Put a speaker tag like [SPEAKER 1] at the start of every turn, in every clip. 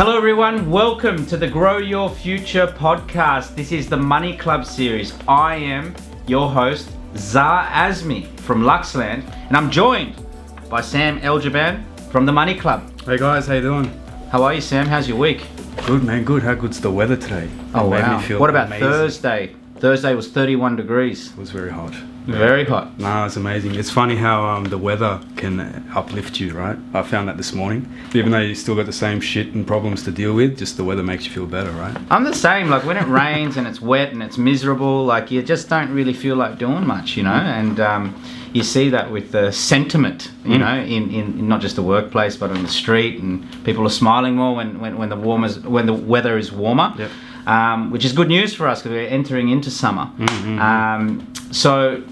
[SPEAKER 1] Hello everyone, welcome to the Grow Your Future podcast. This is the Money Club series. I am your host, Zah Azmi from Luxland, and I'm joined by Sam Eljaban from the Money Club.
[SPEAKER 2] Hey guys, how you doing?
[SPEAKER 1] How are you, Sam? How's your week?
[SPEAKER 2] Good man, good. How good's the weather today?
[SPEAKER 1] Oh wow. What about
[SPEAKER 2] amazing.
[SPEAKER 1] Thursday? Thursday was 31 degrees.
[SPEAKER 2] It was very hot.
[SPEAKER 1] Very hot.
[SPEAKER 2] No, it's amazing. It's funny how the weather can uplift you, right? I found that this morning. Even though you still got the same shit and problems to deal with, just the weather makes you feel better, right?
[SPEAKER 1] I'm the same. Like when it rains and it's wet and it's miserable, like you just don't really feel like doing much, you know? And you see that with the sentiment, you know, in not just the workplace, but on the street, and people are smiling more when the weather is warmer.
[SPEAKER 2] Yep.
[SPEAKER 1] Which is good news for us because we're entering into summer. So,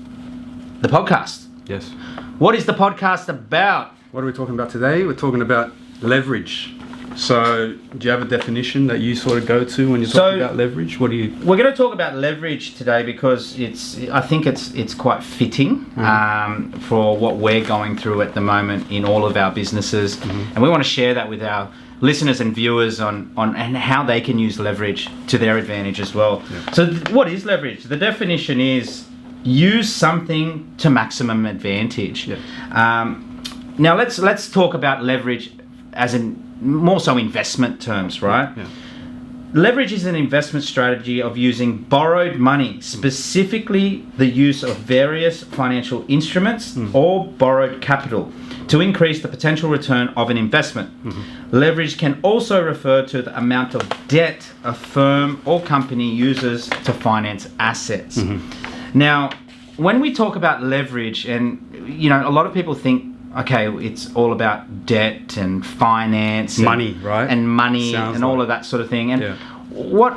[SPEAKER 1] the podcast.
[SPEAKER 2] Yes.
[SPEAKER 1] What is the podcast about?
[SPEAKER 2] What are we talking about today? We're talking about leverage. So, do you have a definition that you sort of go to when you're talking about leverage? What do you?
[SPEAKER 1] We're going to talk about leverage today because I think it's quite fitting for what we're going through at the moment in all of our businesses, and we want to share that with our listeners and viewers on and how they can use leverage to their advantage as well. Yeah. So what is leverage? The definition is use something to maximum advantage. Yeah. Now let's talk about leverage as in more so investment terms, right? Yeah. Leverage is an investment strategy of using borrowed money, specifically the use of various financial instruments or borrowed capital, to increase the potential return of an investment. Leverage can also refer to the amount of debt a firm or company uses to finance assets. Now, when we talk about leverage, and you know, a lot of people think, okay, it's all about debt and finance,
[SPEAKER 2] money, right?
[SPEAKER 1] And money and all of that sort of thing. And what's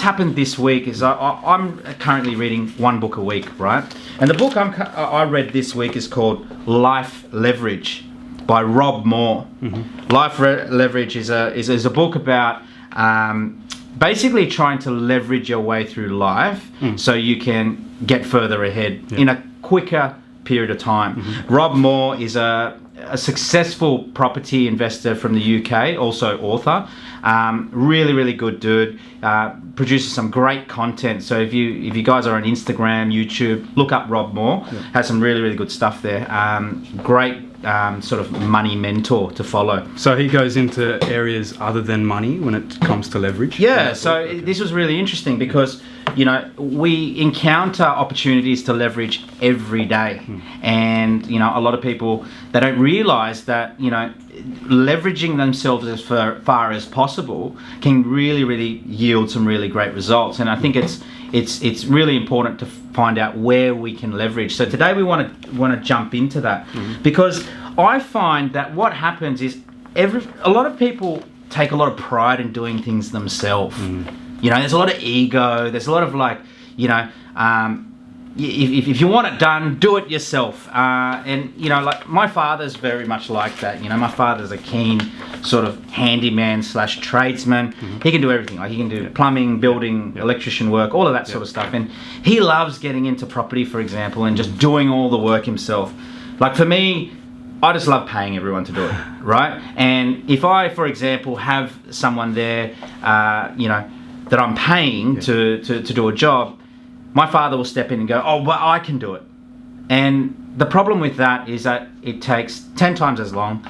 [SPEAKER 1] happened this week is I'm currently reading one book a week, right? And the book I read this week is called Life Leverage by Rob Moore. Life Leverage is a book about basically trying to leverage your way through life so you can get further ahead in a quicker period of time. Rob Moore is a successful property investor from the UK, also author. Really good dude. Produces some great content. So if you guys are on Instagram, YouTube, look up Rob Moore. Has some really good stuff there. Great sort of money mentor to follow.
[SPEAKER 2] So he goes into areas other than money when it comes to leverage?
[SPEAKER 1] Yeah, so this was really interesting because, you know, we encounter opportunities to leverage every day. And, you know, a lot of people, they don't realize that, you know, leveraging themselves as far as possible can really yield some really great results. And I think it's really important to find out where we can leverage. So today we want to jump into that because I find that what happens is a lot of people take a lot of pride in doing things themselves. You know, there's a lot of ego. There's a lot of like, you know, if you want it done, do it yourself. And, you know, like my father's very much like that. You know, my father's a keen sort of handyman / tradesman. He can do everything. Like he can do plumbing, building, electrician work, all of that sort of stuff. And he loves getting into property, for example, and just doing all the work himself. Like for me, I just love paying everyone to do it, right? And if I, for example, have someone there, you know, that I'm paying to do a job, my father will step in and go, oh, well, I can do it. And the problem with that is that it takes 10 times as long.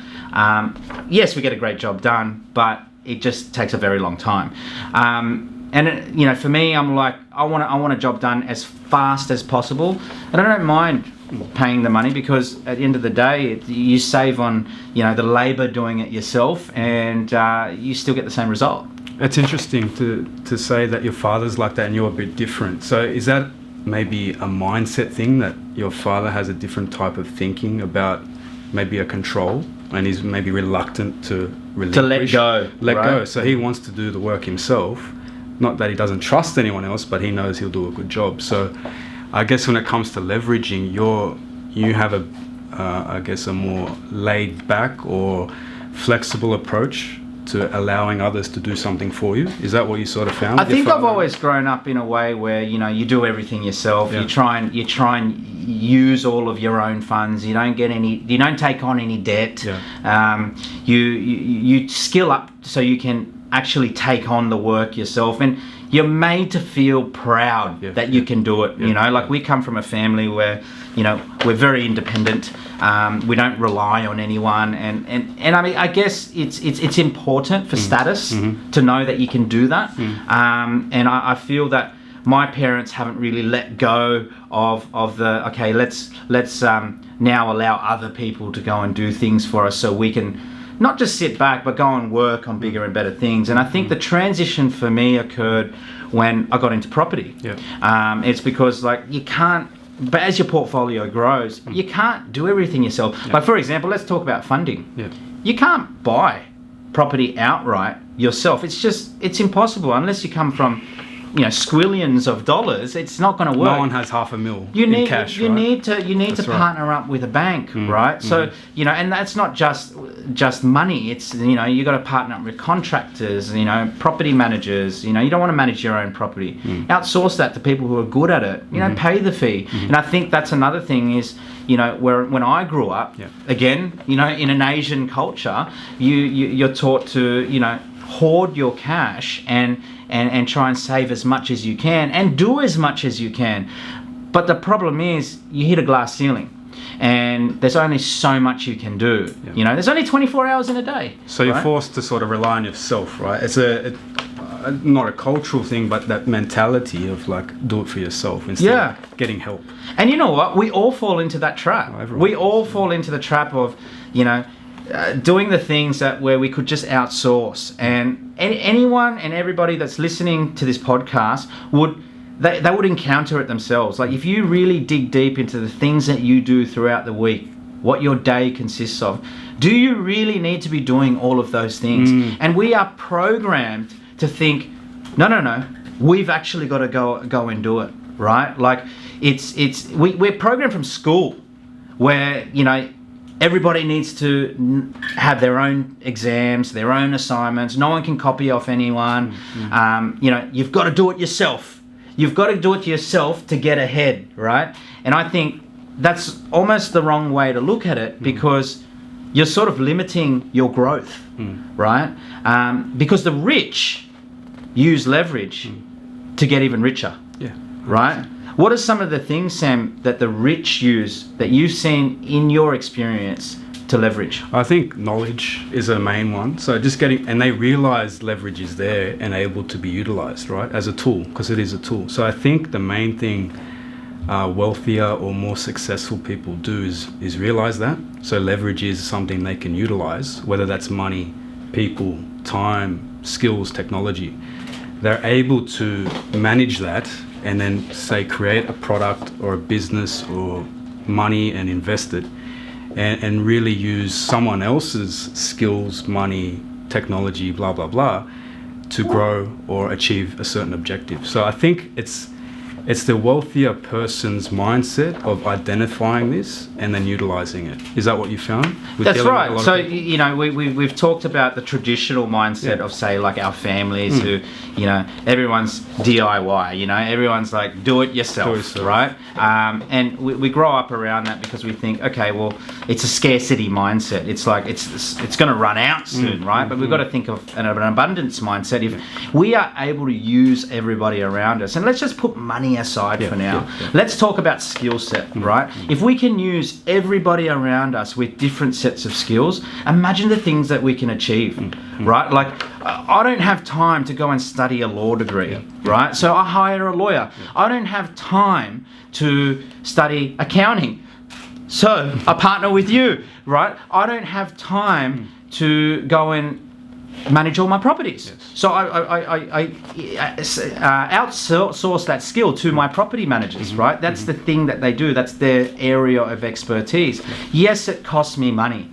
[SPEAKER 1] Yes, we get a great job done, but it just takes a very long time. And you know, for me, I'm like, I want a job done as fast as possible, and I don't mind paying the money because at the end of the day, you save on, you know, the labor doing it yourself, and you still get the same result.
[SPEAKER 2] It's interesting to say that your father's like that and you're a bit different. So is that maybe a mindset thing, that your father has a different type of thinking about maybe a control and he's maybe reluctant to relinquish? Let go. So he wants to do the work himself. Not that he doesn't trust anyone else, but he knows he'll do a good job. So I guess when it comes to leveraging, you have a more laid back or flexible approach to allowing others to do something for you. Is that what you sort of found?
[SPEAKER 1] I think I've always grown up in a way where, you know, you do everything yourself. You try and use all of your own funds. You don't take on any debt. You skill up so you can actually take on the work yourself, and you're made to feel proud that you can do it. Like we come from a family where we're very independent. We don't rely on anyone, and I mean, I guess it's important for status to know that you can do that. And I feel that my parents haven't really let go of the let's now allow other people to go and do things for us, so we can not just sit back but go and work on bigger and better things. And I think the transition for me occurred when I got into property. It's because you can't, but as your portfolio grows, you can't do everything yourself. Like for example, let's talk about funding. You can't buy property outright yourself. It's impossible unless you come from squillions of dollars. It's not going to work.
[SPEAKER 2] No one has $500,000 in cash.
[SPEAKER 1] You need to partner up with a bank, right? So and that's not just money. It's you got to partner up with contractors, property managers. You don't want to manage your own property. Outsource that to people who are good at it. Pay the fee. And I think that's another thing is where when I grew up, again, in an Asian culture, you're taught to hoard your cash and try and save as much as you can and do as much as you can. But the problem is you hit a glass ceiling and there's only so much you can do. There's only 24 hours in a day.
[SPEAKER 2] So you're forced to sort of rely on yourself, right? It's not a cultural thing, but that mentality of do it for yourself instead of getting help.
[SPEAKER 1] And you know what? We all fall into that trap. We all fall into the trap of, doing the things where we could just outsource. And anyone and everybody that's listening to this podcast would encounter it themselves. Like if you really dig deep into the things that you do throughout the week, what your day consists of, do you really need to be doing all of those things? And we are programmed to think, no, we've actually got to go and do it, right? Like we're programmed from school where everybody needs to have their own exams, their own assignments. No one can copy off anyone. You've got to do it yourself. You've got to do it yourself to get ahead, right? And I think that's almost the wrong way to look at it, because you're sort of limiting your growth, right? Because the rich use leverage to get even richer, right? What are some of the things, Sam, that the rich use that you've seen in your experience to leverage?
[SPEAKER 2] I think knowledge is a main one. So and they realize leverage is there and able to be utilized, right, as a tool, because it is a tool. So I think the main thing wealthier or more successful people do is realize that. So leverage is something they can utilize, whether that's money, people, time, skills, technology. They're able to manage that and then create a product or a business or money and invest it and really use someone else's skills, money, technology, blah, blah, blah, to grow or achieve a certain objective. So I think it's the wealthier person's mindset of identifying this and then utilizing it. Is that what you found?
[SPEAKER 1] That's right. So, we've talked about the traditional mindset of, say, like our families who, everyone's DIY, everyone's like, do it yourself, right? And we grow up around that because we think, okay, well, it's a scarcity mindset. It's like, it's going to run out soon, right? But we've got to think of an abundance mindset. If we are able to use everybody around us, and let's just put money aside for now. Let's talk about skill set, right? If we can use everybody around us with different sets of skills, imagine the things that we can achieve, right? Like, I don't have time to go and study a law degree, right? So I hire a lawyer. I don't have time to study accounting. So I partner with you, right? I don't have time to go and manage all my properties. So I outsource that skill to my property managers, right? That's the thing that they do. That's their area of expertise. Yes, it costs me money.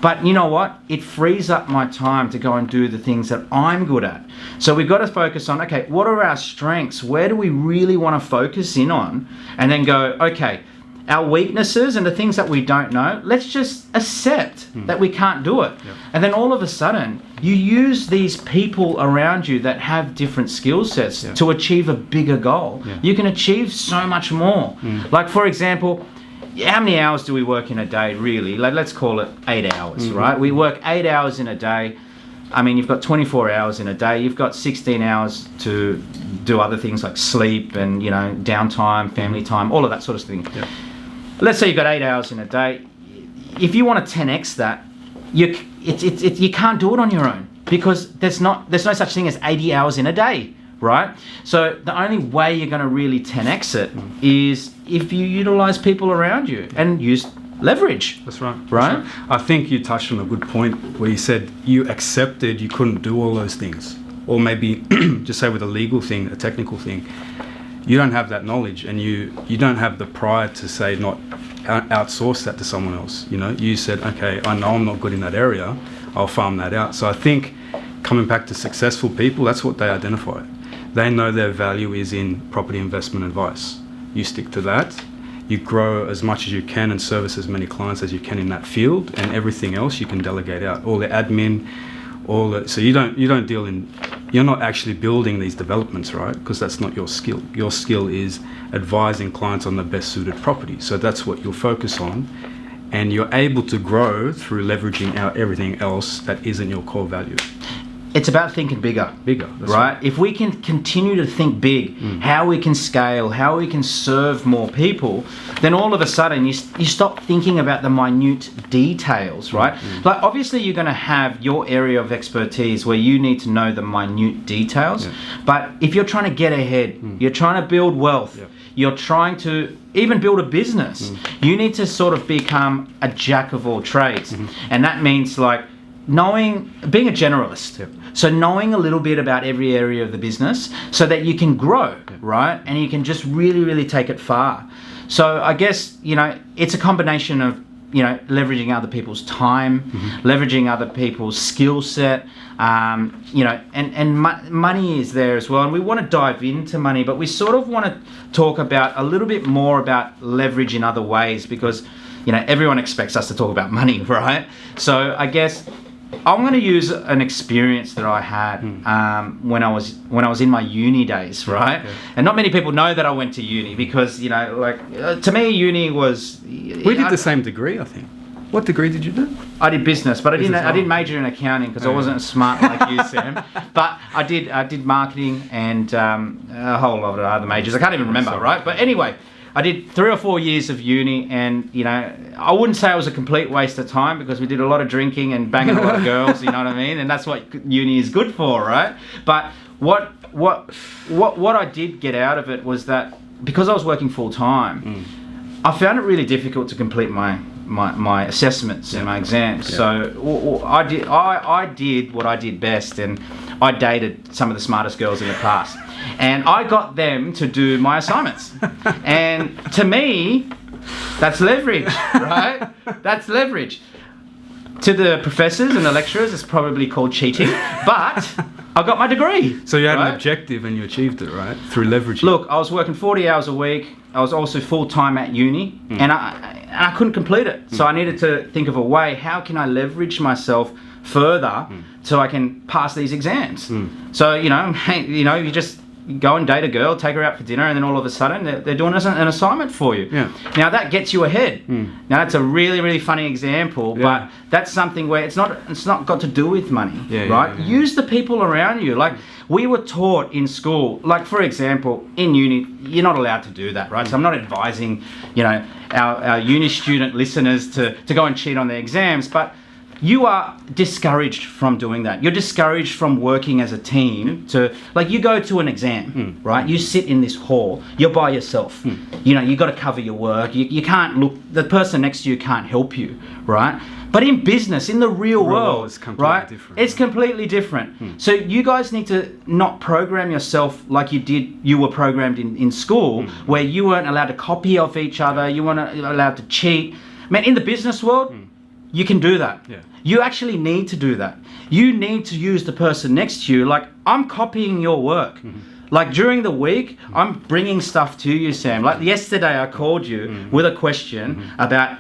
[SPEAKER 1] But you know what? It frees up my time to go and do the things that I'm good at. So we've got to focus on, okay, what are our strengths? Where do we really want to focus in on? And then go, okay, our weaknesses and the things that we don't know, let's just accept that we can't do it. And then all of a sudden, you use these people around you that have different skill sets to achieve a bigger goal. You can achieve so much more. Like, for example, how many hours do we work in a day, really? Like, let's call it 8 hours, right? We work 8 hours in a day. I mean, you've got 24 hours in a day. You've got 16 hours to do other things like sleep and, downtime, family time, all of that sort of thing.
[SPEAKER 2] Yeah.
[SPEAKER 1] Let's say you've got 8 hours in a day. If you want to 10x that, you can't do it on your own, because there's no such thing as 80 hours in a day, right? So the only way you're going to really 10x it is if you utilize people around you and use leverage.
[SPEAKER 2] That's right.
[SPEAKER 1] Right?
[SPEAKER 2] I think you touched on a good point where you said you accepted you couldn't do all those things. Or maybe just say with a legal thing, a technical thing, you don't have that knowledge, and you don't have the pride to say not outsource that to someone else. You said, okay, I know I'm not good in that area, I'll farm that out. So I think coming back to successful people, that's what they identify. They know their value is in property investment advice. You stick to that, you grow as much as you can and service as many clients as you can in that field, and everything else you can delegate out. All the admin, so you don't deal in, you're not actually building these developments, right? Because that's not your skill. Your skill is advising clients on the best suited property. So that's what you'll focus on, and you're able to grow through leveraging out everything else that isn't your core value.
[SPEAKER 1] It's about thinking bigger,
[SPEAKER 2] that's
[SPEAKER 1] right? If we can continue to think big, how we can scale, how we can serve more people, then all of a sudden you stop thinking about the minute details, right? Like, obviously you're going to have your area of expertise where you need to know the minute details, but if you're trying to get ahead, you're trying to build wealth, you're trying to even build a business, you need to sort of become a jack of all trades. And that means like being a generalist. So knowing a little bit about every area of the business so that you can grow, right? And you can just really, really take it far. So I guess, it's a combination of, leveraging other people's time, leveraging other people's skill set, and money is there as well. And we want to dive into money, but we sort of want to talk about a little bit more about leverage in other ways, because, everyone expects us to talk about money, right? So I guess I'm going to use an experience that I had when I was in my uni days, right? And not many people know that I went to uni, because to me, uni was.
[SPEAKER 2] We did the same degree, I think. What degree did you do?
[SPEAKER 1] I did business, but I didn't major in accounting because I wasn't smart like you, Sam. But I did marketing and a whole lot of other majors. I can't even remember, right? But anyway, I did 3 or 4 years of uni, and I wouldn't say it was a complete waste of time, because we did a lot of drinking and banging a lot of girls, you know what I mean? And that's what uni is good for, right? But what I did get out of it was that, because I was working full time, I found it really difficult to complete my assessments and my exams. So I did what I did best, and I dated some of the smartest girls in the class, and I got them to do my assignments. And to me, that's leverage, right? That's leverage. To the professors and the lecturers, it's probably called cheating, but I got my degree.
[SPEAKER 2] So you had an objective and you achieved it, right? Through leveraging.
[SPEAKER 1] Look, I was working 40 hours a week. I was also full-time at uni, and I couldn't complete it. So I needed to think of a way, how can I leverage myself further so I can pass these exams? So, you just go and date a girl, take her out for dinner, and then all of a sudden they're doing an assignment for you. Now that gets you ahead. Now that's a really, really funny example, but that's something where it's not got to do with money, right? Use the people around you. Like, we were taught in school, like, for example, in uni, you're not allowed to do that, right? So I'm not advising, our uni student listeners to go and cheat on their exams, but you are discouraged from doing that. You're discouraged from working as a team you go to an exam, right? You sit in this hall, you're by yourself. You got to cover your work. You can't look, the person next to you can't help you, right? But in business, in the real world,
[SPEAKER 2] it's completely different.
[SPEAKER 1] It's completely different. So you guys need to not program yourself like you were programmed in school, where you weren't allowed to copy off each other, you weren't allowed to cheat. Man, in the business world, you can do that. You actually need to do that. You need to use the person next to you. Like, I'm copying your work. Like, during the week, I'm bringing stuff to you, Sam. Like, yesterday I called you with a question about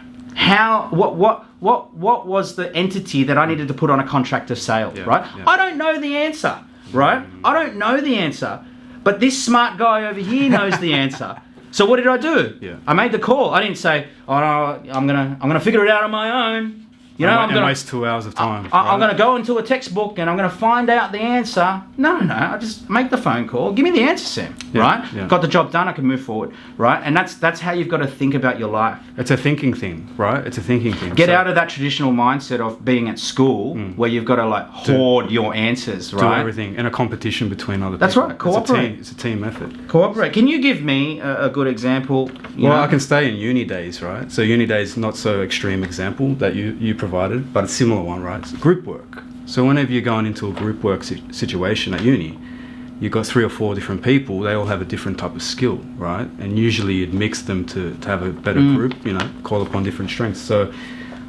[SPEAKER 1] what was the entity that I needed to put on a contract of sale, right? I don't know the answer, right? I don't know the answer, but this smart guy over here knows the answer. So what did I do?
[SPEAKER 2] Yeah.
[SPEAKER 1] I made the call. I didn't say, "Oh no, I'm gonna figure it out on my own." You know,
[SPEAKER 2] I'm gonna waste 2 hours of time.
[SPEAKER 1] I'm going to go into a textbook and I'm going to find out the answer. No. I just make the phone call. Give me the answer, Sam.
[SPEAKER 2] Yeah,
[SPEAKER 1] Right?
[SPEAKER 2] yeah.
[SPEAKER 1] Got the job done. I can move forward. Right? And that's how you've got to think about your life.
[SPEAKER 2] It's a thinking thing, right? It's a thinking thing.
[SPEAKER 1] Get out of that traditional mindset of being at school where you've got to like hoard your answers, right?
[SPEAKER 2] Do everything in a competition between other
[SPEAKER 1] That's
[SPEAKER 2] people.
[SPEAKER 1] right. Cooperate.
[SPEAKER 2] It's a team effort.
[SPEAKER 1] Cooperate. Can you give me a good example?
[SPEAKER 2] I can stay in uni days, right? So uni days, not so extreme example that you provided, but a similar one, right? It's group work. So whenever you're going into a group work situation at uni, you've got 3 or 4 different people. They all have a different type of skill, right? And usually you'd mix them to have a better group, call upon different strengths. So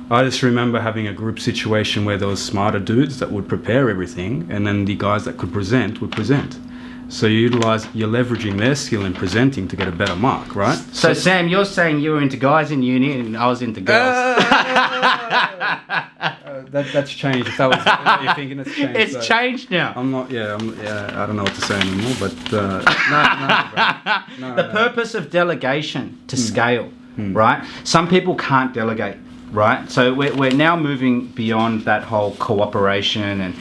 [SPEAKER 2] I just remember having a group situation where there was smarter dudes that would prepare everything, and then the guys that could present would present. So you're leveraging their skill in presenting to get a better mark, right?
[SPEAKER 1] So Sam, you're saying you were into guys in uni and I was into girls.
[SPEAKER 2] That's changed. If that was what you're thinking, it's changed.
[SPEAKER 1] It's changed now.
[SPEAKER 2] I don't know what to say anymore, but no.
[SPEAKER 1] The purpose of delegation to scale, right? Some people can't delegate, right? So we're now moving beyond that whole cooperation and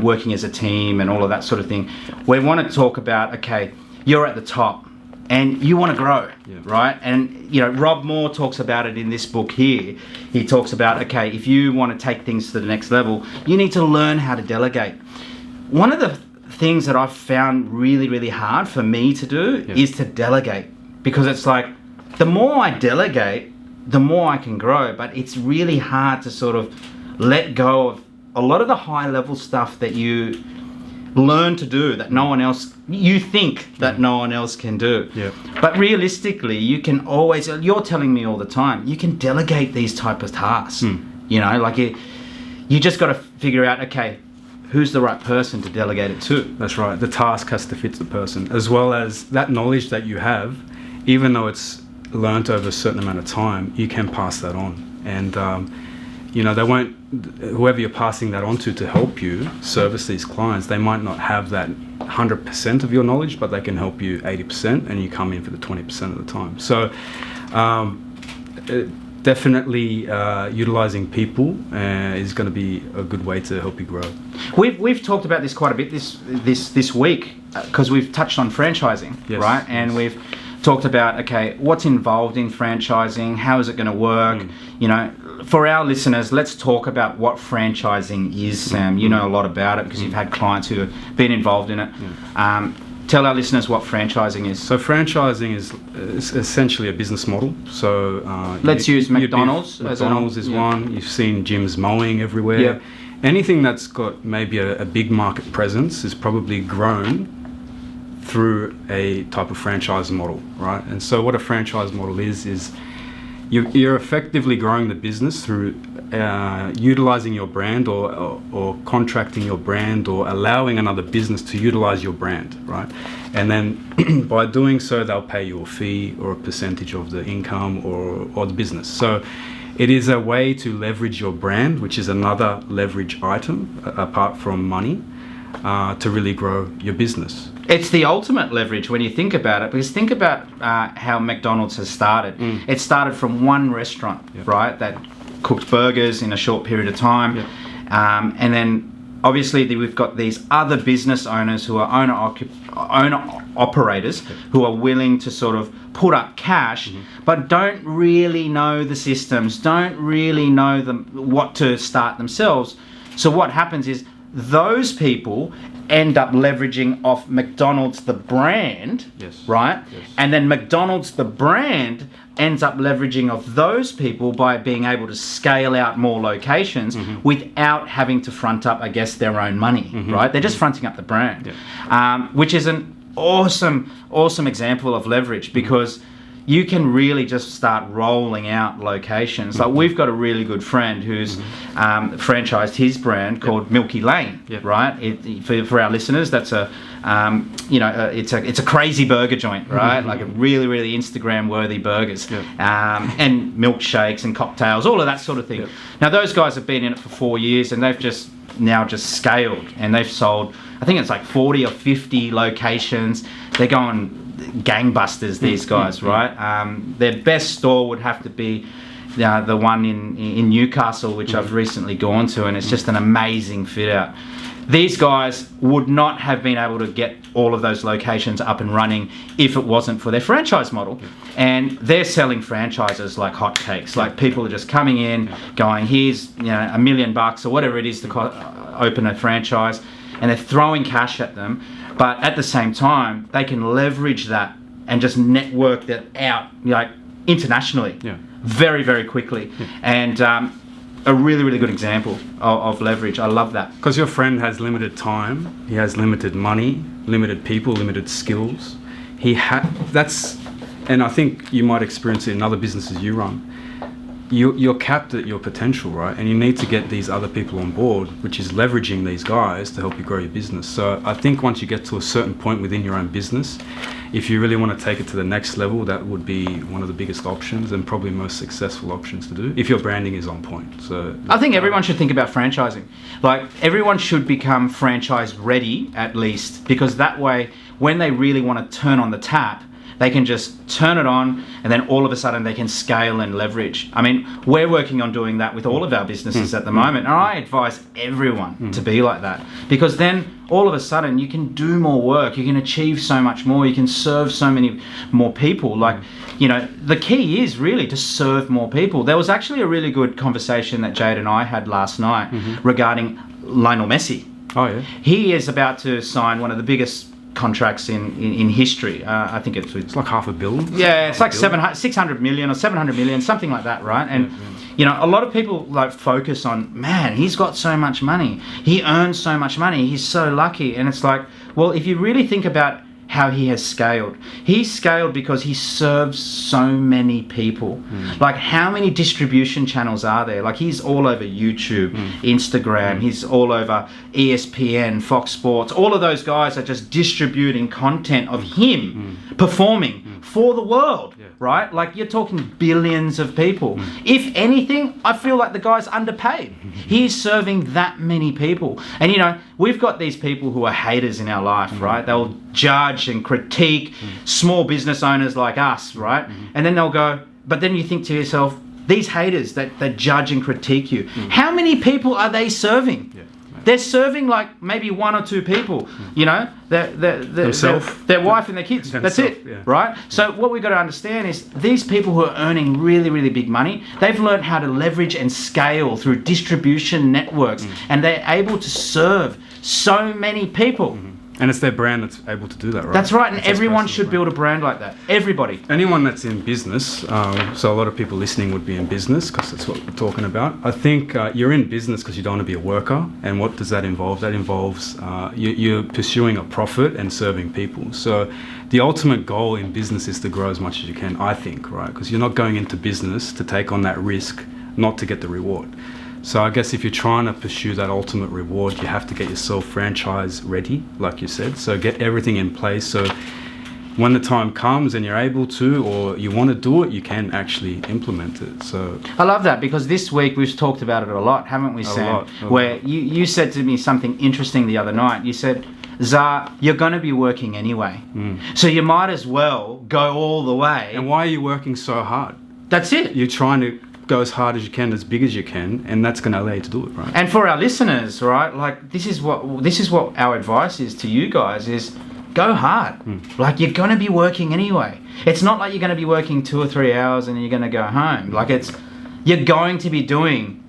[SPEAKER 1] working as a team and all of that sort of thing. We want to talk about, okay, you're at the top and you want to grow, right? And Rob Moore talks about it in this book here. He talks about, okay, if you want to take things to the next level, you need to learn how to delegate. One of the things that I've found really, really hard for me to do is to delegate, because it's like the more I delegate, the more I can grow, but it's really hard to sort of let go of a lot of the high level stuff that you learn to do that you think that no one else can do.
[SPEAKER 2] Yeah.
[SPEAKER 1] But realistically, you can always, you're telling me all the time, you can delegate these type of tasks. You just got to figure out, okay, who's the right person to delegate it to?
[SPEAKER 2] That's right. The task has to fit the person, as well as that knowledge that you have, even though it's learned over a certain amount of time, you can pass that on. And whoever you're passing that on to help you service these clients, they might not have that 100% of your knowledge, but they can help you 80%, and you come in for the 20% of the time. So definitely utilizing people is going to be a good way to help you grow.
[SPEAKER 1] We've talked about this quite a bit this week, because we've touched on franchising, right? And we've talked about, okay, what's involved in franchising, how is it going to work? For our listeners, let's talk about what franchising is, Sam. You know a lot about it because you've had clients who have been involved in it. Tell our listeners what franchising is.
[SPEAKER 2] So franchising is essentially a business model. So
[SPEAKER 1] let's use McDonald's.
[SPEAKER 2] McDonald's is one. You've seen gyms mowing everywhere.
[SPEAKER 1] Yep.
[SPEAKER 2] Anything that's got maybe a big market presence is probably grown through a type of franchise model, right? And so what a franchise model is you're effectively growing the business through utilizing your brand or contracting your brand or allowing another business to utilize your brand, right? And then by doing so, they'll pay you a fee or a percentage of the income or the business. So it is a way to leverage your brand, which is another leverage item apart from money, to really grow your business.
[SPEAKER 1] It's the ultimate leverage when you think about it, because think about how McDonald's has started. It started from one restaurant, right, that cooked burgers in a short period of time. And then obviously we've got these other business owners who are owner-operators who are willing to sort of put up cash, but don't really know the systems, don't really know what to start themselves. So what happens is those people end up leveraging off McDonald's the brand, right? And then McDonald's the brand ends up leveraging off those people by being able to scale out more locations without having to front up, I guess, their own money, right? They're just fronting up the brand, which is an awesome example of leverage, because you can really just start rolling out locations. Like we've got a really good friend who's franchised his brand called Milky Lane, right? For our listeners, that's it's a crazy burger joint, right? Like a really, really Instagram-worthy burgers, and milkshakes and cocktails, all of that sort of thing. Now those guys have been in it for 4 years, and they've just scaled, and they've sold, I think it's like 40 or 50 locations. They're going gangbusters, these guys, right? Their best store would have to be the one in Newcastle, which I've recently gone to, and it's just an amazing fit out. These guys would not have been able to get all of those locations up and running if it wasn't for their franchise model. And they're selling franchises like hotcakes. Like, people are just coming in, going, here's $1 million or whatever it is to open a franchise, and they're throwing cash at them. But at the same time, they can leverage that and just network that out, like, internationally, very, very quickly. And a really, really good example of leverage. I love that.
[SPEAKER 2] Because your friend has limited time, he has limited money, limited people, limited skills. And I think you might experience it in other businesses you run. You're capped at your potential, right? And you need to get these other people on board, which is leveraging these guys to help you grow your business. So I think once you get to a certain point within your own business, if you really want to take it to the next level, that would be one of the biggest options and probably most successful options to do if your branding is on point. So
[SPEAKER 1] I think everyone should think about franchising. Like, everyone should become franchise ready, at least, because that way, when they really want to turn on the tap, they can just turn it on, and then all of a sudden they can scale and leverage. I mean, we're working on doing that with all of our businesses at the moment, and I advise everyone to be like that, because then all of a sudden you can do more work, you can achieve so much more, you can serve so many more people. Like, the key is really to serve more people. There was actually a really good conversation that Jade and I had last night regarding Lionel Messi.
[SPEAKER 2] Oh yeah.
[SPEAKER 1] He is about to sign one of the biggest contracts in history. I think it's
[SPEAKER 2] like $500 million.
[SPEAKER 1] Yeah, it's like 600 million or 700 million, something like that, right? And a lot of people like focus on, man, he's got so much money, he earns so much money, he's so lucky. And it's like, well, if you really think about how he has scaled, he's scaled because he serves so many people. Like, how many distribution channels are there? Like, he's all over YouTube, Instagram, he's all over ESPN, Fox Sports. All of those guys are just distributing content of him performing for the world, right? Like, you're talking billions of people. If anything, I feel like the guy's underpaid. He's serving that many people. And we've got these people who are haters in our life, right? They'll judge and critique small business owners like us, right? And then they'll go, but then you think to yourself, these haters that judge and critique you, how many people are they serving? They're serving like maybe one or two people, their wife and their kids. That's it, right? So what we've got to understand is these people who are earning really, really big money, they've learned how to leverage and scale through distribution networks, and they're able to serve so many people.
[SPEAKER 2] And it's their brand that's able to do that, right?
[SPEAKER 1] That's right, and everyone should build a brand like that. Everybody.
[SPEAKER 2] Anyone that's in business, so a lot of people listening would be in business because that's what we're talking about. I think you're in business because you don't want to be a worker. And what does that involve? That involves you're pursuing a profit and serving people. So the ultimate goal in business is to grow as much as you can, I think, right? Because you're not going into business to take on that risk, not to get the reward. So I guess if you're trying to pursue that ultimate reward, you have to get yourself franchise ready, like you said. So get everything in place so when the time comes and you're able to, or you want to do it, you can actually implement it. So
[SPEAKER 1] I love that, because this week we've talked about it a lot, haven't we, Sam? Where you said to me something interesting the other night. You said, Zah, you're going to be working anyway. So you might as well go all the way.
[SPEAKER 2] And why are you working so hard?
[SPEAKER 1] That's it.
[SPEAKER 2] You're trying to go as hard as you can, as big as you can, and that's going to allow you to do it, right?
[SPEAKER 1] And for our listeners, right, like this is what our advice is to you guys, is go hard. Like, you're going to be working anyway. It's not like you're going to be working 2 or 3 hours and you're going to go home. Like, you're going to be doing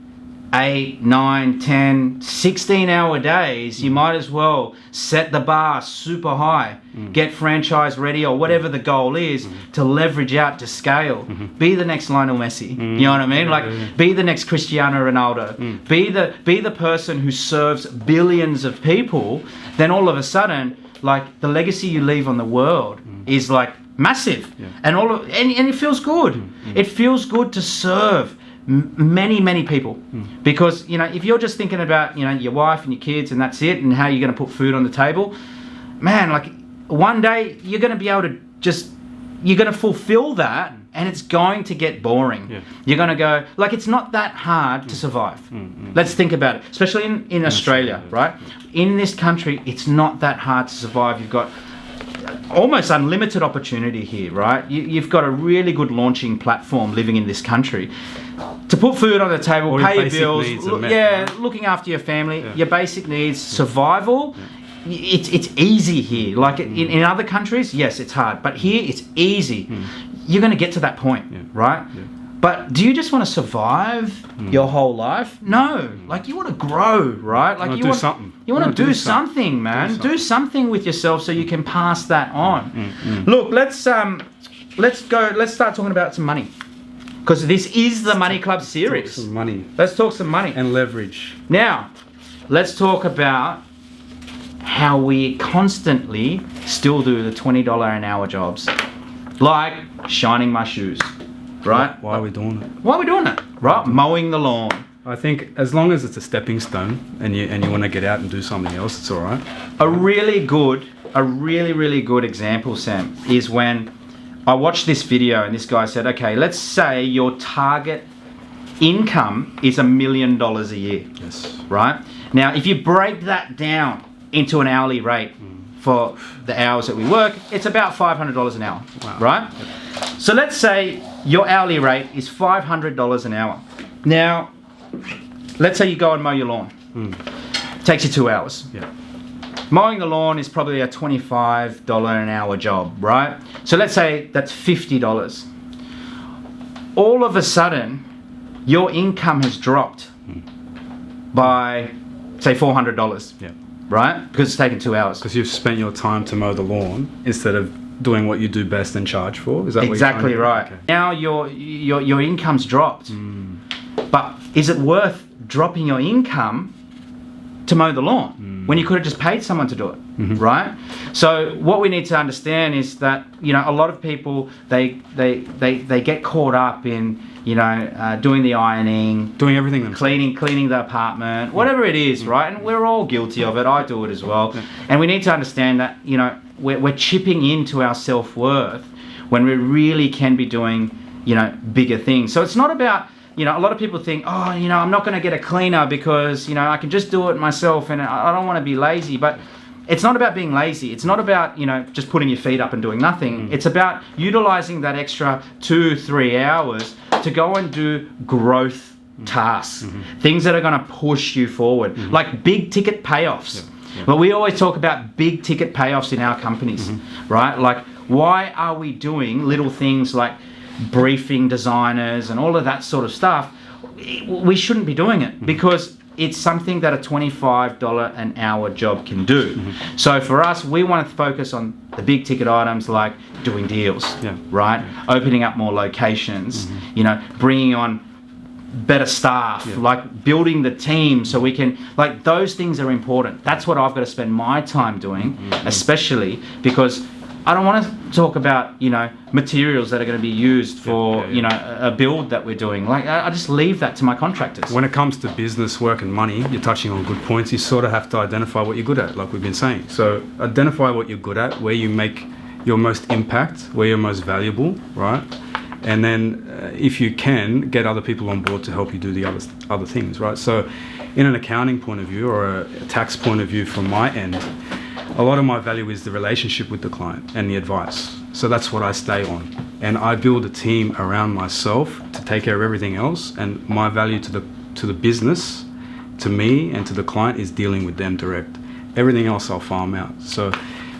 [SPEAKER 1] 8, 9, 10, 16-hour days. You might as well set the bar super high, get franchise ready, or whatever the goal is, to leverage out to scale. Be the next Lionel Messi. You know what I mean? Like, be the next Cristiano Ronaldo. Be the person who serves billions of people. Then all of a sudden, like, the legacy you leave on the world is like massive, and and it feels good. It feels good to serve many people, because if you're just thinking about your wife and your kids and that's it, and how you're going to put food on the table, man, like, one day you're going to be able to you're going to fulfill that, and it's going to get boring. You're going to go, like, it's not that hard to survive. Let's think about it, especially in Australia, right? In this country, it's not that hard to survive. You've got almost unlimited opportunity here, right? You've got a really good launching platform living in this country to put food on the table,
[SPEAKER 2] All
[SPEAKER 1] pay
[SPEAKER 2] your
[SPEAKER 1] your
[SPEAKER 2] basic
[SPEAKER 1] bills,
[SPEAKER 2] needs are met, right?
[SPEAKER 1] looking after your family,
[SPEAKER 2] Yeah.
[SPEAKER 1] your basic needs, survival. It's easy here. Like in other countries, yes, it's hard, but here it's easy. You're going to get to that point, right?
[SPEAKER 2] Yeah.
[SPEAKER 1] But do you just want to survive your whole life? No. Like you want to grow, right? Like
[SPEAKER 2] You wanna do something.
[SPEAKER 1] You want to do something, man. Do something with yourself so you can pass that on. Look, let's start talking about some money. Because this is the Money Club series.
[SPEAKER 2] Talk some money.
[SPEAKER 1] Let's talk some money.
[SPEAKER 2] And leverage.
[SPEAKER 1] Now, let's talk about how we constantly still do the $20 an hour jobs. Like shining my shoes, right?
[SPEAKER 2] Why are we doing it?
[SPEAKER 1] Why are we doing it? Right? Mowing the lawn.
[SPEAKER 2] I think as long as it's a stepping stone and you want to get out and do something else, it's all right.
[SPEAKER 1] A really good example, Sam, is when I watched this video and this guy said, okay, let's say your target income is $1 million a year.
[SPEAKER 2] Yes.
[SPEAKER 1] Right? Now, if you break that down into an hourly rate for the hours that we work, it's about $500 an hour.
[SPEAKER 2] Wow.
[SPEAKER 1] Right? So let's say your hourly rate is $500 an hour. Now, let's say you go and mow your lawn. Takes you 2 hours.
[SPEAKER 2] Yeah.
[SPEAKER 1] Mowing the lawn is probably a $25 an hour job, right? So let's say that's $50. All of a sudden, your income has dropped by, say, $400.
[SPEAKER 2] Yeah.
[SPEAKER 1] Right? Because it's taken 2 hours.
[SPEAKER 2] Because you've spent your time to mow the lawn instead of doing what you do best and charge for. Is that
[SPEAKER 1] exactly
[SPEAKER 2] what you're
[SPEAKER 1] right?
[SPEAKER 2] Okay.
[SPEAKER 1] Now your income's dropped, but is it worth dropping your income to mow the lawn when you could have just paid someone to do it, right? So what we need to understand is that a lot of people they get caught up in doing the ironing,
[SPEAKER 2] Doing everything themselves.
[SPEAKER 1] cleaning the apartment, whatever it is, right? And we're all guilty of it. I do it as well. And we need to understand that we're chipping into our self-worth when we really can be doing bigger things. So it's not about a lot of people think, I'm not going to get a cleaner because I can just do it myself and I don't want to be lazy. But it's not about being lazy. It's not about just putting your feet up and doing nothing. It's about utilizing that extra 2-3 hours to go and do growth tasks, things that are going to push you forward, like big ticket payoffs. But we always talk about big ticket payoffs in our companies, right? Like, why are we doing little things like briefing designers and all of that sort of stuff? We shouldn't be doing it because it's something that a $25 an hour job can do. So for us, we want to focus on the big ticket items like doing deals, right? Opening up more locations, bringing on better staff, like building the team so we can, like, those things are important. That's what I've got to spend my time doing, especially because I don't want to talk about, materials that are going to be used for, a build that we're doing. Like, I just leave that to my contractors.
[SPEAKER 2] When it comes to business, work and money, you're touching on good points. You sort of have to identify what you're good at, like we've been saying. So identify what you're good at, where you make your most impact, where you're most valuable, right? And then if you can, get other people on board to help you do the other things, right? So in an accounting point of view or a tax point of view from my end, a lot of my value is the relationship with the client and the advice. So that's what I stay on. And I build a team around myself to take care of everything else. And my value to the business, to me and to the client is dealing with them direct. Everything else I'll farm out. So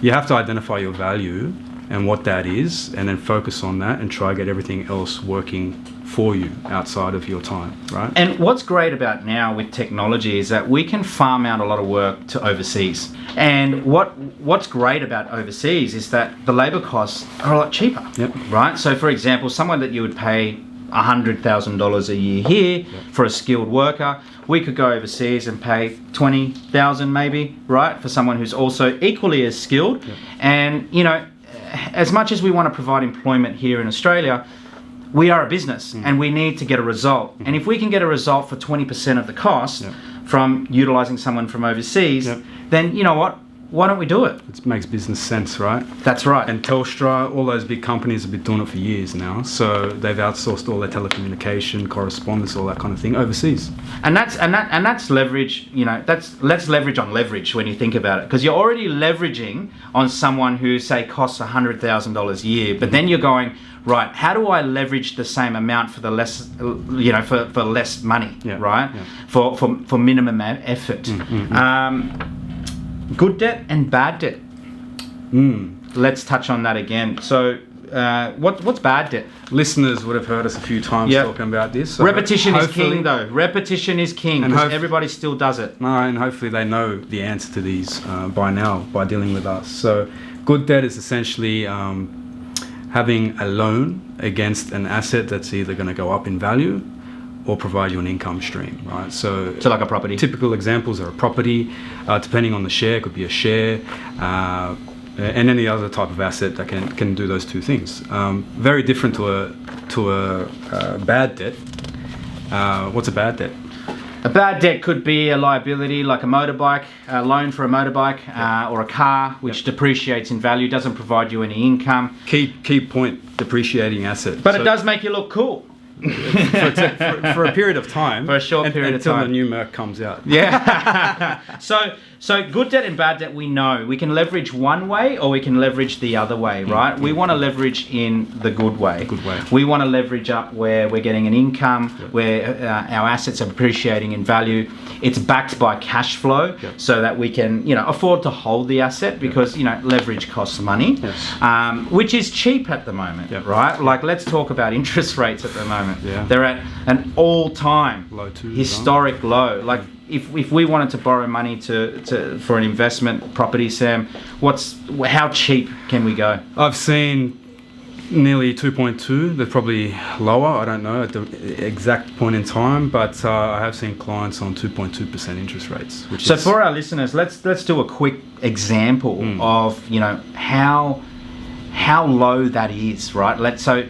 [SPEAKER 2] you have to identify your value and what that is, and then focus on that and try to get everything else working for you outside of your time, right?
[SPEAKER 1] And what's great about now with technology is that we can farm out a lot of work to overseas. And what's great about overseas is that the labor costs are a lot cheaper, right? So for example, someone that you would pay $100,000 a year here for a skilled worker, we could go overseas and pay $20,000 maybe, right? For someone who's also equally as skilled. And as much as we want to provide employment here in Australia, we are a business and we need to get a result. And if we can get a result for 20% of the cost from utilizing someone from overseas, then you know what? why don't we do it?
[SPEAKER 2] It makes business sense, right?
[SPEAKER 1] That's right.
[SPEAKER 2] And Telstra, all those big companies have been doing it for years now. So they've outsourced all their telecommunication, correspondence, all that kind of thing overseas.
[SPEAKER 1] And that's leverage. Let's leverage on leverage when you think about it, because you're already leveraging on someone who say costs $100,000 a year, but then you're going, right, how do I leverage the same amount for the less, for less money, right? Yeah. For minimum effort. Good debt and bad debt. Let's touch on that again. So, what's bad debt?
[SPEAKER 2] Listeners would have heard us a few times talking about this. So
[SPEAKER 1] repetition is king, though. Repetition is king, because everybody still does it.
[SPEAKER 2] And hopefully they know the answer to these by now, by dealing with us. So, good debt is essentially having a loan against an asset that's either going to go up in value or provide you an income stream, right? So
[SPEAKER 1] like a property.
[SPEAKER 2] Typical examples are a property, depending on the share, it could be a share, and any other type of asset that can do those two things. Very different to a bad debt. What's a bad debt?
[SPEAKER 1] A bad debt could be a liability, like a motorbike, a loan for a motorbike, or a car, which depreciates in value, doesn't provide you any income.
[SPEAKER 2] Key point, depreciating asset.
[SPEAKER 1] But it does make you look cool.
[SPEAKER 2] for a period of time.
[SPEAKER 1] For a short period of time.
[SPEAKER 2] Until the new Merc comes out.
[SPEAKER 1] Yeah. So good debt and bad debt, we know. We can leverage one way or we can leverage the other way, right? We want to leverage in the good way. We want to leverage up where we're getting an income, where our assets are appreciating in value. It's backed by cash flow so that we can, afford to hold the asset, because, leverage costs money, which is cheap at the moment, right? Like, let's talk about interest rates at the moment. They're at an all-time
[SPEAKER 2] low
[SPEAKER 1] historic low. Like, if we wanted to borrow money for an investment property, Sam, how cheap can we go?
[SPEAKER 2] I've seen nearly 2.2. They're probably lower, I don't know at the exact point in time, but I have seen clients on 2.2% interest rates.
[SPEAKER 1] So for our listeners, let's do a quick example of how low that is, right? Let's say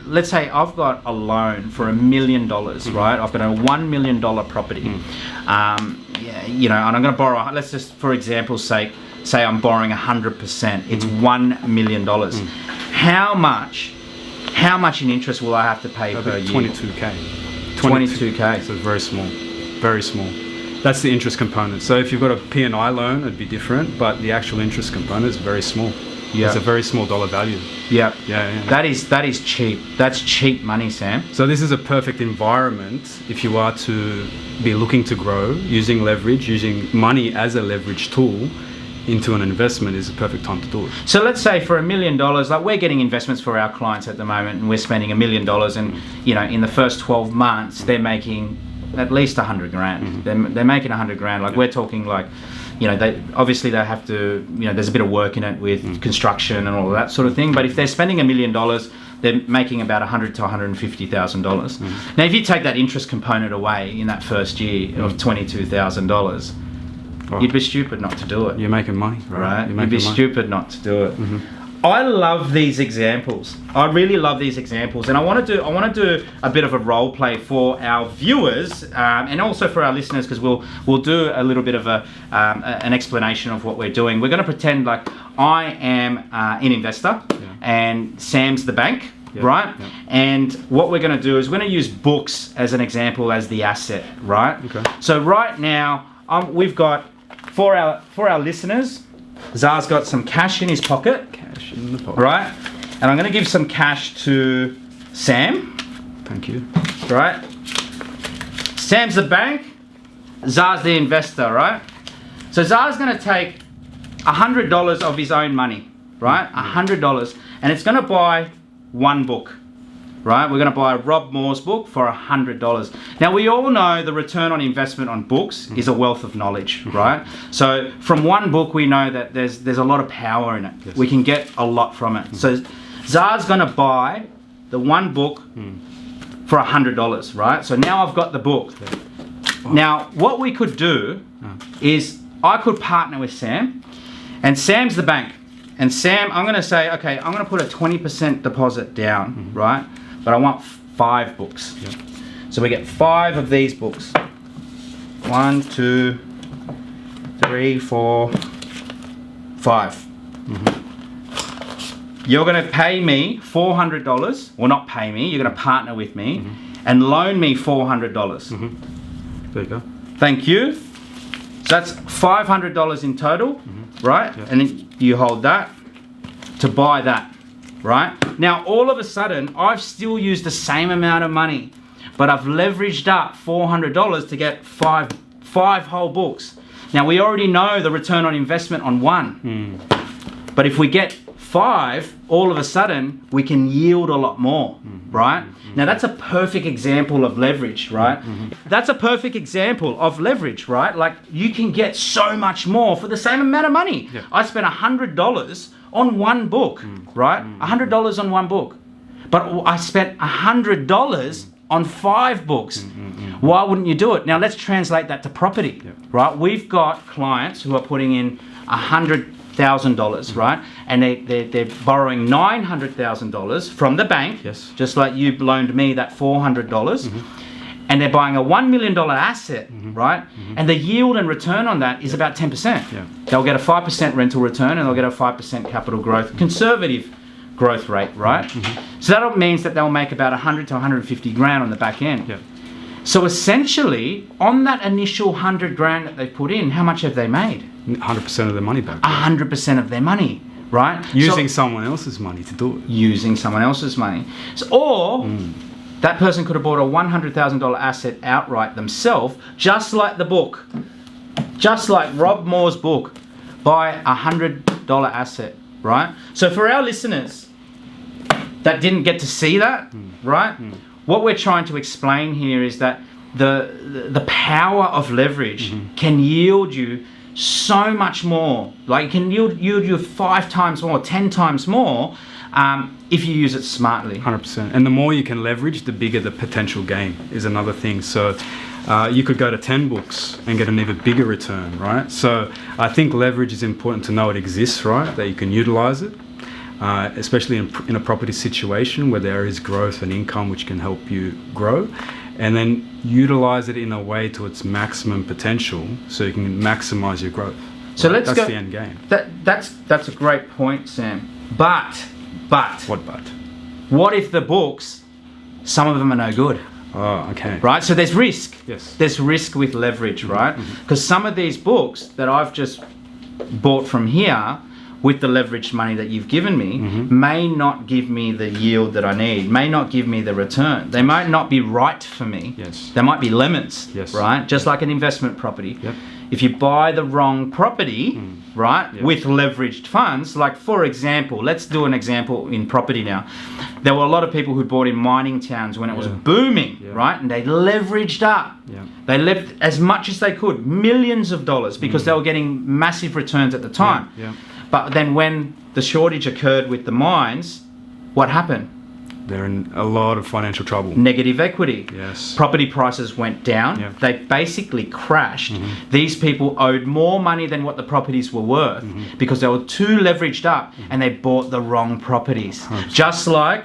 [SPEAKER 1] I've got a loan for $1 million, right? I've got a $1 million property, and I'm going to borrow. Let's just, for example's sake, say I'm borrowing 100%. It's $1 million. How much in interest will I have to pay per year?
[SPEAKER 2] 22k.
[SPEAKER 1] 22k.
[SPEAKER 2] So very small, very small. That's the interest component. So if you've got a P&I loan, it'd be different, but the actual interest component is very small. It's a very small dollar value.
[SPEAKER 1] Yeah. That is cheap. That's cheap money, Sam.
[SPEAKER 2] So this is a perfect environment if you are to be looking to grow, using leverage, using money as a leverage tool into an investment is a perfect time to do it.
[SPEAKER 1] So let's say for $1 million, like we're getting investments for our clients at the moment, and we're spending $1 million, and in the first 12 months they're making at least $100,000. They're making $100,000. Like we're talking like, they obviously they have to, there's a bit of work in it with construction and all of that sort of thing. But if they're spending $1 million, they're making about $100,000 to $150,000. Now, if you take that interest component away in that first year of $22,000, you'd be stupid not to do it.
[SPEAKER 2] You're making money,
[SPEAKER 1] right? You'd be stupid not to do it. I love these examples. I really love these examples, and I want to do a bit of a role play for our viewers and also for our listeners, because we'll do a little bit of an explanation of what we're doing. We're going to pretend like I am an investor and Sam's the bank, right? And what we're going to do is we're going to use books as an example as the asset, right?
[SPEAKER 2] Okay.
[SPEAKER 1] So right now we've got for our listeners, Zah's got some cash in his pocket.
[SPEAKER 2] Cash in the pocket.
[SPEAKER 1] Right? And I'm going to give some cash to Sam.
[SPEAKER 2] Thank you.
[SPEAKER 1] Right? Sam's the bank. Zah's the investor, right? So Zah's going to take $100 of his own money, right? $100. And it's going to buy one book. Right? We're going to buy Rob Moore's book for $100. Now, we all know the return on investment on books is a wealth of knowledge, right? So from one book, we know that there's a lot of power in it. Yes. We can get a lot from it. So Zah's going to buy the one book for $100, right? So now I've got the book. Now, what we could do is I could partner with Sam, and Sam's the bank. And Sam, I'm going to say, okay, I'm going to put a 20% deposit down, right? But I want 5 books.
[SPEAKER 2] Yep.
[SPEAKER 1] So we get 5 of these books. 1, 2, 3, 4, 5. You're going to pay me $400. Well, not pay me. You're going to partner with me and loan me $400.
[SPEAKER 2] There you go.
[SPEAKER 1] Thank you. So that's $500 in total, right?
[SPEAKER 2] Yeah.
[SPEAKER 1] And then you hold that to buy that, right? Now, all of a sudden, I've still used the same amount of money, but I've leveraged up $400 to get five whole books. Now, we already know the return on investment on 1. But if we get 5, all of a sudden, we can yield a lot more, right? Now, that's a perfect example of leverage, right? That's a perfect example of leverage, right? Like, you can get so much more for the same amount of money.
[SPEAKER 2] Yeah.
[SPEAKER 1] I spent $100 on one book, right? $100 on one book. But I spent $100 on 5 books. Why wouldn't you do it? Now, let's translate that to property, right? We've got clients who are putting in $100,000, right? And they're borrowing $900,000 from the bank, just like you loaned me that $400, and they're buying a $1 million asset, right? And the yield and return on that is about 10%. They'll get a 5% rental return and they'll get a 5% capital growth, conservative growth rate, right? So that means that they'll make about 100 to 150 grand on the back end. So essentially, on that initial 100 grand that they put in, how much have they made?
[SPEAKER 2] 100% of their money back.
[SPEAKER 1] 100% of their money, right?
[SPEAKER 2] Using someone else's money to do it.
[SPEAKER 1] Using someone else's money. So, or that person could have bought a $100,000 asset outright themselves, just like the book. Just like Rob Moore's book. Buy a $100 asset, right? So for our listeners that didn't get to see that, right? What we're trying to explain here is that the power of leverage can yield you so much more. Like, it can yield you 5 times more, 10 times more, if you use it smartly.
[SPEAKER 2] 100%. And the more you can leverage, the bigger the potential gain is another thing. So you could go to 10 books and get an even bigger return, right? So I think leverage is important to know it exists, right? That you can utilize it. Especially in a property situation where there is growth and income which can help you grow, and then utilize it in a way to its maximum potential so you can maximize your growth.
[SPEAKER 1] So
[SPEAKER 2] right?
[SPEAKER 1] let's
[SPEAKER 2] that's
[SPEAKER 1] go.
[SPEAKER 2] The end game.
[SPEAKER 1] That's a great point, Sam. But
[SPEAKER 2] What but?
[SPEAKER 1] What if the books, some of them are no good?
[SPEAKER 2] Oh, okay.
[SPEAKER 1] Right, so there's risk.
[SPEAKER 2] Yes.
[SPEAKER 1] There's risk with leverage, right? Because some of these books that I've just bought from here, with the leveraged money that you've given me, may not give me the yield that I need, may not give me the return. They might not be right for me. There might be limits, right? Just like an investment property. If you buy the wrong property, right, with leveraged funds, like for example, let's do an example in property now. There were a lot of people who bought in mining towns when it was booming, right? And they leveraged up. They left as much as they could, millions of dollars, because they were getting massive returns at the time. But then when the shortage occurred with the mines, what happened?
[SPEAKER 2] They're in a lot of financial trouble.
[SPEAKER 1] Negative equity.
[SPEAKER 2] Yes.
[SPEAKER 1] Property prices went down. They basically crashed. These people owed more money than what the properties were worth because they were too leveraged up and they bought the wrong properties. 100%. Just like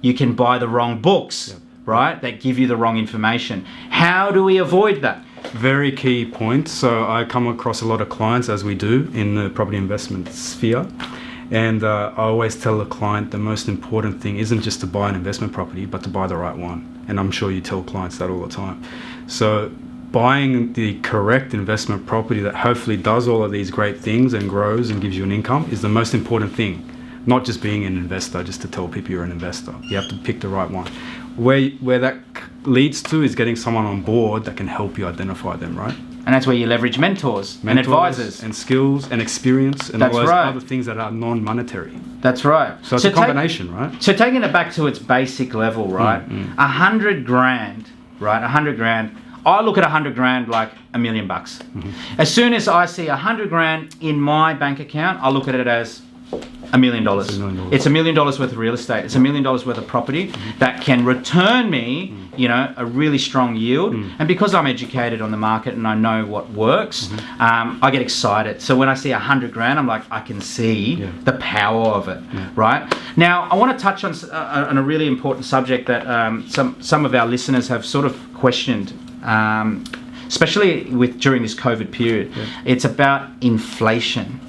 [SPEAKER 1] you can buy the wrong books, right? That give you the wrong information. How do we avoid that?
[SPEAKER 2] Very key point. So I come across a lot of clients, as we do in the property investment sphere, and I always tell the client the most important thing isn't just to buy an investment property, but to buy the right one. And I'm sure you tell clients that all the time. So buying the correct investment property that hopefully does all of these great things and grows and gives you an income is the most important thing. Not just being an investor, just to tell people you're an investor. You have to pick the right one. Where that leads to is getting someone on board that can help you identify them, right?
[SPEAKER 1] And that's where you leverage mentors and advisors.
[SPEAKER 2] And skills and experience and all those other things that are non-monetary.
[SPEAKER 1] That's right.
[SPEAKER 2] So it's a combination, right?
[SPEAKER 1] So taking it back to its basic level, right? 100 grand, right? 100 grand. I look at 100 grand like $1 million. As soon as I see 100 grand in my bank account, I look at it as $1 million. It's $1 million worth of real estate. It's $1 million worth of property that can return me, you know, a really strong yield. And because I'm educated on the market and I know what works, I get excited. So when I see 100 grand, I'm like, I can see the power of it, right? Now, I want to touch on a really important subject that some of our listeners have sort of questioned, especially during this COVID period. It's about inflation.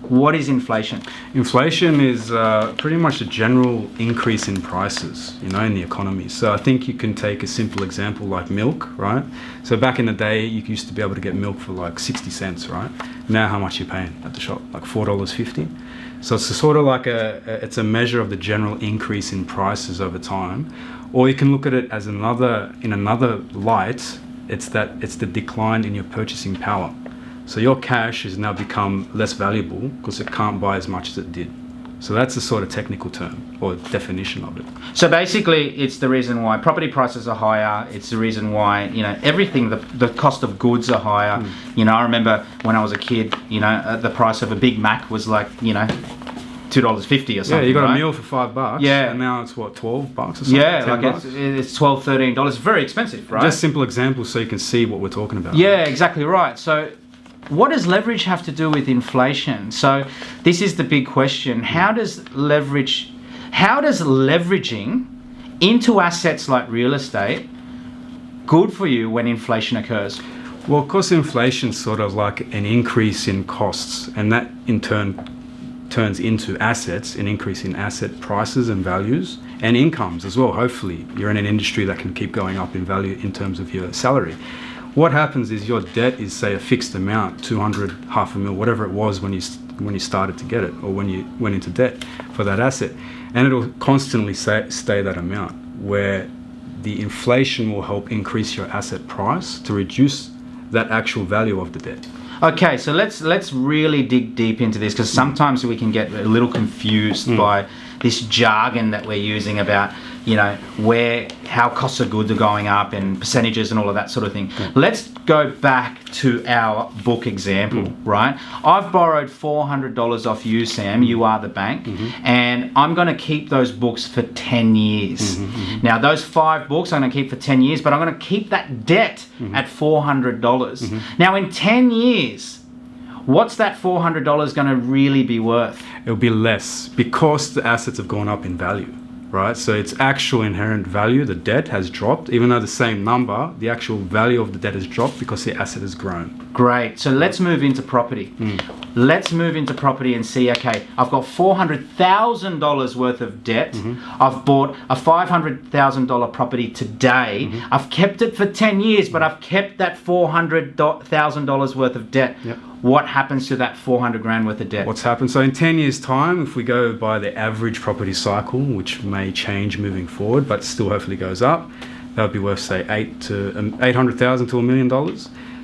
[SPEAKER 1] What is inflation?
[SPEAKER 2] Inflation is pretty much a general increase in prices, in the economy. So I think you can take a simple example like milk, right? So back in the day, you used to be able to get milk for like 60 cents, right? Now how much are you paying at the shop? Like $4.50. So it's sort of like it's a measure of the general increase in prices over time. Or you can look at it as in another light, it's the decline in your purchasing power. So your cash has now become less valuable because it can't buy as much as it did. So that's the sort of technical term or definition of it.
[SPEAKER 1] So basically, it's the reason why property prices are higher. It's the reason why, everything, the cost of goods are higher. I remember when I was a kid, the price of a Big Mac was like, $2.50 or something.
[SPEAKER 2] Yeah, you got
[SPEAKER 1] right?
[SPEAKER 2] a meal for $5.
[SPEAKER 1] Yeah.
[SPEAKER 2] And now it's what, $12 or something?
[SPEAKER 1] Yeah, like it's $12, $13. It's very expensive, right?
[SPEAKER 2] Just simple examples so you can see what we're talking about.
[SPEAKER 1] Yeah, exactly right. So what does leverage have to do with inflation? So this is the big question. How does leveraging into assets like real estate good for you when inflation occurs?
[SPEAKER 2] Well, of course, inflation's sort of like an increase in costs, and that in turn turns into assets, an increase in asset prices and values and incomes as well. Hopefully, you're in an industry that can keep going up in value in terms of your salary. What happens is your debt is, say, a fixed amount, 200, $500,000, whatever it was when you started to get it or when you went into debt for that asset. And it'll constantly stay that amount, where the inflation will help increase your asset price to reduce that actual value of the debt.
[SPEAKER 1] Okay, so let's really dig deep into this, because sometimes we can get a little confused by this jargon that we're using about, how costs of goods are going up and percentages and all of that sort of thing. Let's go back to our book example, right? I've borrowed $400 off you, Sam. You are the bank, and I'm going to keep those books for 10 years. Now, those 5 books I'm going to keep for 10 years, but I'm going to keep that debt at $400. Now, in 10 years, what's that $400 going to really be worth?
[SPEAKER 2] It'll be less because the assets have gone up in value, right? So its actual inherent value, the debt, has dropped. Even though the same number, the actual value of the debt has dropped because the asset has grown.
[SPEAKER 1] Great. So let's move into property. Let's move into property and see, okay, I've got $400,000 worth of debt. I've bought a $500,000 property today. I've kept it for 10 years, but I've kept that $400,000 worth of debt. What happens to that 400 grand worth of debt?
[SPEAKER 2] What's happened? So in 10 years' time, if we go by the average property cycle, which may change moving forward, but still hopefully goes up, that would be worth, say, $800,000 to $1 million.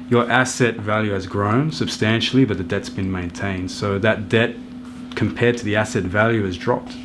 [SPEAKER 2] Your asset value has grown substantially, but the debt's been maintained. So that debt compared to the asset value has dropped.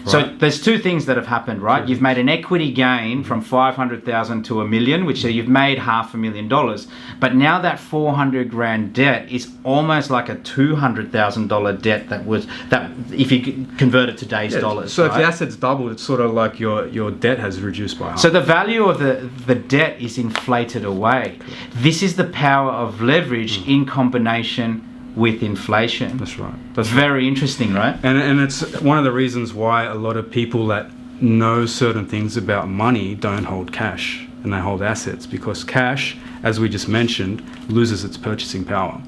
[SPEAKER 2] Right?
[SPEAKER 1] So there's 2 things that have happened, right? You've made an equity gain from $500,000 to $1 million, which you've made $500,000. But now that 400 grand debt is almost like a $200,000 debt that if you convert it to today's dollars.
[SPEAKER 2] So
[SPEAKER 1] right?
[SPEAKER 2] if the asset's doubled, it's sort of like your debt has reduced by half.
[SPEAKER 1] So the value of the debt is inflated away. This is the power of leverage in combination with inflation.
[SPEAKER 2] That's right.
[SPEAKER 1] That's very interesting, right?
[SPEAKER 2] And it's one of the reasons why a lot of people that know certain things about money don't hold cash and they hold assets, because cash, as we just mentioned, loses its purchasing power.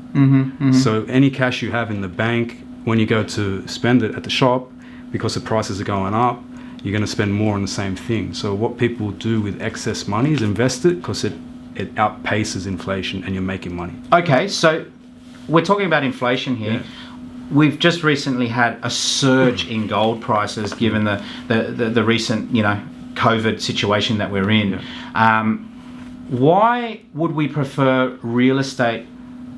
[SPEAKER 2] So any cash you have in the bank, when you go to spend it at the shop, because the prices are going up, you're going to spend more on the same thing. So what people do with excess money is invest it, because it outpaces inflation and you're making money.
[SPEAKER 1] Okay, so we're talking about inflation here. We've just recently had a surge in gold prices given the recent, COVID situation that we're in. Why would we prefer real estate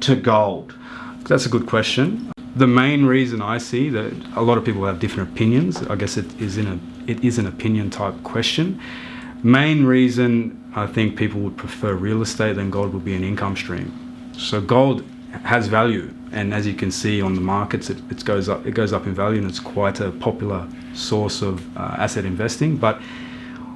[SPEAKER 1] to gold?
[SPEAKER 2] That's a good question. The main reason I see that a lot of people have different opinions, I guess it is an opinion type question. Main reason I think people would prefer real estate than gold would be an income stream. So gold has value, and as you can see on the markets, it goes up in value, and it's quite a popular source of asset investing. But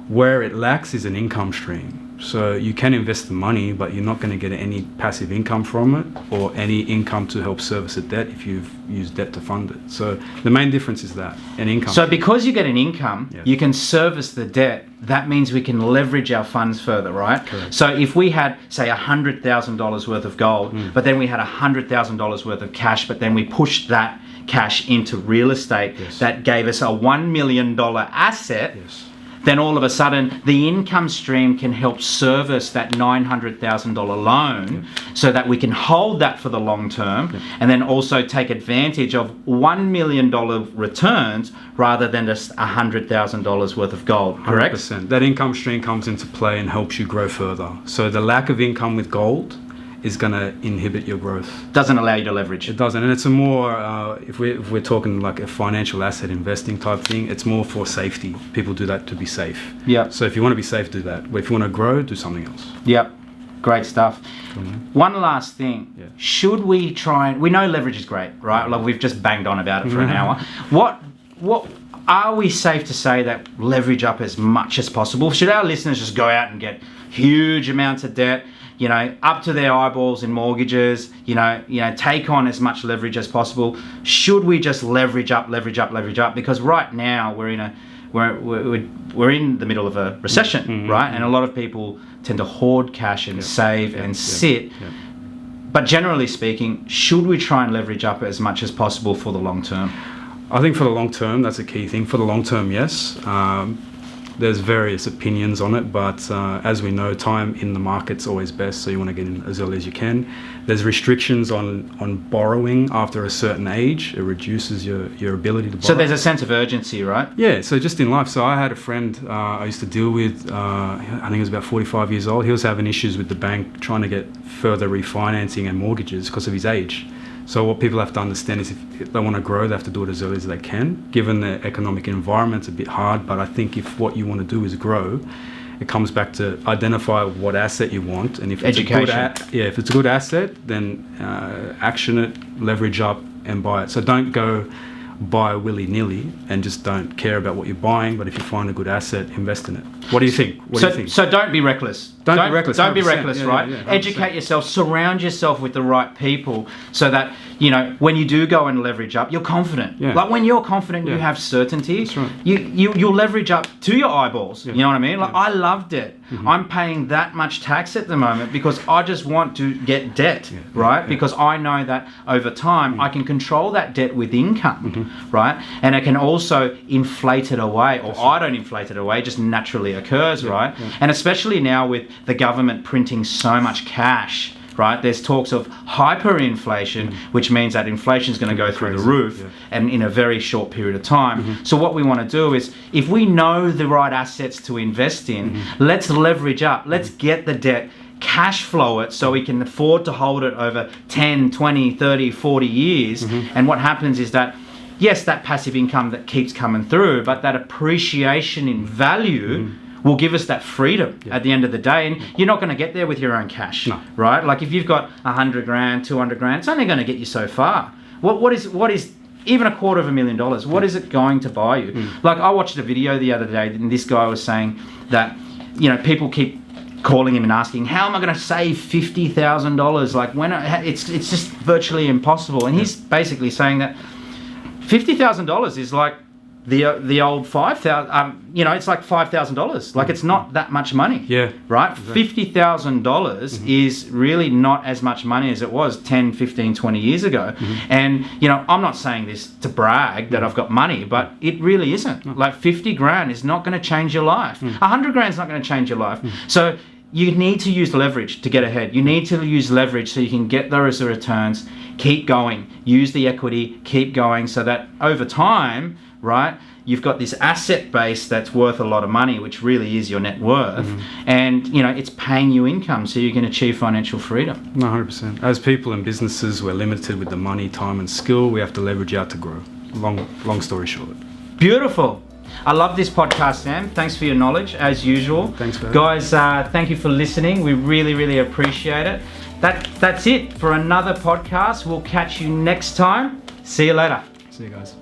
[SPEAKER 2] where it lacks is an income stream. So you can invest the money, but you're not going to get any passive income from it or any income to help service the debt if you've used debt to fund it. So the main difference is that, an income.
[SPEAKER 1] So because you get an income,
[SPEAKER 2] Yeah.
[SPEAKER 1] you can service the debt. That means we can leverage our funds further, right?
[SPEAKER 2] Correct.
[SPEAKER 1] So if we had, say, $100,000 worth of gold, but then we had $100,000 worth of cash, but then we pushed that cash into real estate,
[SPEAKER 2] Yes.
[SPEAKER 1] that gave us a $1 million asset,
[SPEAKER 2] Yes.
[SPEAKER 1] then all of a sudden the income stream can help service that $900,000 loan so that we can hold that for the long term and then also take advantage of $1 million returns rather than just $100,000 worth of gold, correct?
[SPEAKER 2] 100%. That income stream comes into play and helps you grow further. So the lack of income with gold is going to inhibit your growth.
[SPEAKER 1] Doesn't allow you to leverage.
[SPEAKER 2] It doesn't, and it's a more, if we're talking like a financial asset investing type thing, it's more for safety. People do that to be safe.
[SPEAKER 1] Yeah.
[SPEAKER 2] So if you want to be safe, do that. But if you want to grow, do something else.
[SPEAKER 1] Yep. Great stuff. One last thing.
[SPEAKER 2] Yeah.
[SPEAKER 1] Should we try, we know leverage is great, right? Like we've just banged on about it for an hour. What are we safe to say that leverage up as much as possible? Should our listeners just go out and get huge amounts of debt, you know, up to their eyeballs in mortgages, you know, take on as much leverage as possible? Should we just leverage up? Because right now we're in the middle of a recession, right? And a lot of people tend to hoard cash and save and sit.
[SPEAKER 2] Yeah.
[SPEAKER 1] But generally speaking, should we try and leverage up as much as possible for the long term?
[SPEAKER 2] I think for the long term, that's a key thing. For the long term, yes. There's various opinions on it, but as we know, time in the market's always best, so you want to get in as early as you can. There's restrictions on borrowing after a certain age. It reduces your ability to borrow.
[SPEAKER 1] So there's a sense of urgency, right?
[SPEAKER 2] Yeah, so just in life. So I had a friend I used to deal with, I think he was about 45 years old. He was having issues with the bank trying to get further refinancing and mortgages because of his age. So what people have to understand is if they want to grow, they have to do it as early as they can. Given the economic environment, it's a bit hard, but I think if what you want to do is grow, it comes back to identify what asset you want. And if it's
[SPEAKER 1] education.
[SPEAKER 2] if it's a good asset, then action it, leverage up and buy it. So don't go buy willy-nilly and just don't care about what you're buying, but if you find a good asset, invest in it. What do you think?
[SPEAKER 1] So don't be reckless.
[SPEAKER 2] Don't be reckless.
[SPEAKER 1] Don't be
[SPEAKER 2] 100%.
[SPEAKER 1] reckless, right?
[SPEAKER 2] Yeah, 100%.
[SPEAKER 1] Educate yourself, surround yourself with the right people so that, you know, when you do go and leverage up, you're confident.
[SPEAKER 2] Yeah.
[SPEAKER 1] Like when you're confident, you
[SPEAKER 2] Yeah.
[SPEAKER 1] have certainty,
[SPEAKER 2] That's right.
[SPEAKER 1] you'll leverage up to your eyeballs.
[SPEAKER 2] Yeah.
[SPEAKER 1] You know what I mean? Like
[SPEAKER 2] Yeah.
[SPEAKER 1] I loved it. I'm paying that much tax at the moment because I just want to get debt, right?
[SPEAKER 2] Yeah.
[SPEAKER 1] Because I know that over time I can control that debt with income, right? And I can also inflate it away, or I don't inflate it away, it just naturally occurs, right?
[SPEAKER 2] Yeah.
[SPEAKER 1] And especially now with the government printing so much cash, right? There's talks of hyperinflation, which means that inflation is going to go through the roof and in a very short period of time. So what we want to do is, if we know the right assets to invest in, let's leverage up, let's get the debt, cash flow it so we can afford to hold it over 10, 20, 30, 40 years. And what happens is that, yes, that passive income that keeps coming through, but that appreciation in value will give us that freedom at the end of the day. And you're not going to get there with your own cash, right? Like if you've got 100 grand, 200 grand, it's only going to get you so far. What is even $250,000, what is it going to buy you? Like I watched a video the other day and this guy was saying that, you know, people keep calling him and asking, how am I going to save $50,000? Like when it's just virtually impossible. And he's basically saying that $50,000 is like the old 5,000. You know, it's like $5,000. Like it's not that much money.
[SPEAKER 2] Yeah.
[SPEAKER 1] Right. $50,000 is really not as much money as it was 10, 15, 20 years ago. And you know, I'm not saying this to brag that I've got money, but it really isn't. Like 50 grand is not going to change your life. 100 grand is not going to change your life. So you need to use leverage to get ahead. You need to use leverage so you can get those returns. Keep going. Use the equity. Keep going so that over time, right, you've got this asset base that's worth a lot of money, which really is your net worth. And, you know, it's paying you income so you can achieve financial freedom.
[SPEAKER 2] No, 100%. As people and businesses, we're limited with the money, time and skill. We have to leverage out to grow. Long story short.
[SPEAKER 1] Beautiful. I love this podcast, Sam. Thanks for your knowledge, as usual.
[SPEAKER 2] Thanks for
[SPEAKER 1] guys. Thank you for listening. We really, really appreciate it. That's it for another podcast. We'll catch you next time. See you later.
[SPEAKER 2] See you guys.